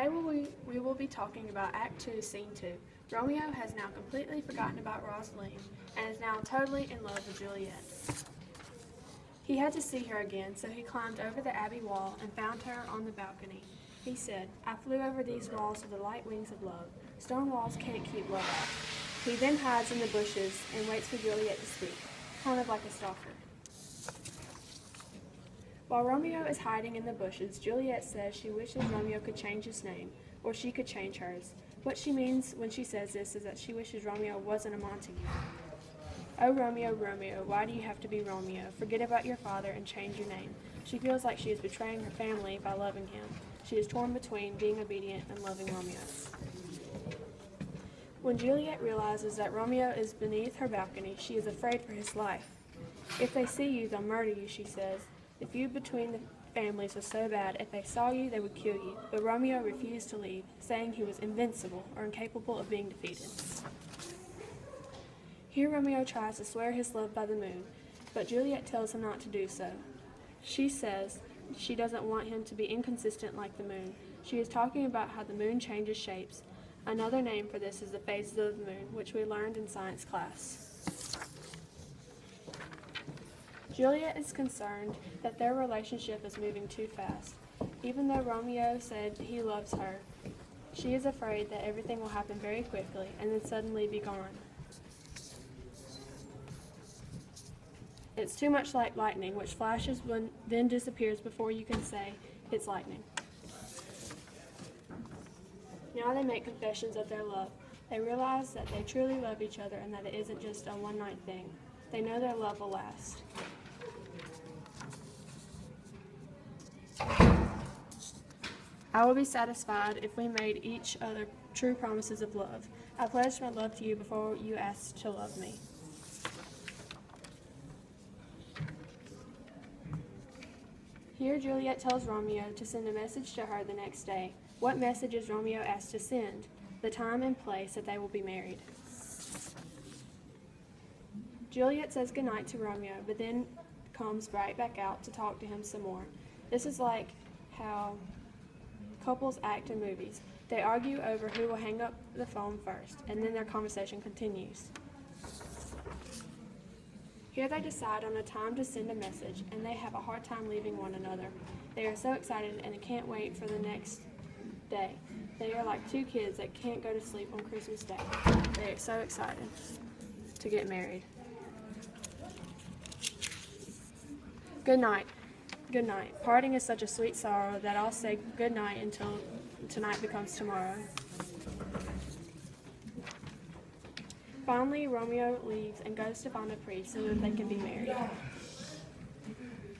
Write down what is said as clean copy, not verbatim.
Today we will be talking about Act 2, Scene 2. Romeo has now completely forgotten about Rosaline and is now totally in love with Juliet. He had to see her again, so he climbed over the abbey wall and found her on the balcony. He said, "I flew over these walls with the light wings of love. Stone walls can't keep love out." He then hides in the bushes and waits for Juliet to speak, kind of like a stalker. While Romeo is hiding in the bushes, Juliet says she wishes Romeo could change his name, or she could change hers. What she means when she says this is that she wishes Romeo wasn't a Montague. "Oh, Romeo, Romeo, why do you have to be Romeo? Forget about your father and change your name." She feels like she is betraying her family by loving him. She is torn between being obedient and loving Romeo. When Juliet realizes that Romeo is beneath her balcony, she is afraid for his life. "If they see you, they'll murder you," she says. The feud between the families was so bad, if they saw you, they would kill you. But Romeo refused to leave, saying he was invincible or incapable of being defeated. Here Romeo tries to swear his love by the moon, but Juliet tells him not to do so. She says she doesn't want him to be inconsistent like the moon. She is talking about how the moon changes shapes. Another name for this is the phases of the moon, which we learned in science class. Juliet is concerned that their relationship is moving too fast. Even though Romeo said he loves her, she is afraid that everything will happen very quickly and then suddenly be gone. It's too much like lightning, which flashes then disappears before you can say it's lightning. Now they make confessions of their love. They realize that they truly love each other and that it isn't just a one-night thing. They know their love will last. "I will be satisfied if we made each other true promises of love. I pledged my love to you before you asked to love me." Here Juliet tells Romeo to send a message to her the next day. What message is Romeo asked to send? The time and place that they will be married. Juliet says goodnight to Romeo, but then comes right back out to talk to him some more. This is like how couples act in movies. They argue over who will hang up the phone first, and then their conversation continues. Here they decide on a time to send a message, and they have a hard time leaving one another. They are so excited and they can't wait for the next day. They are like two kids that can't go to sleep on Christmas Day. They are so excited to get married. Good night. Good night. Parting is such a sweet sorrow that I'll say good night until tonight becomes tomorrow. Finally, Romeo leaves and goes to find a priest so that they can be married.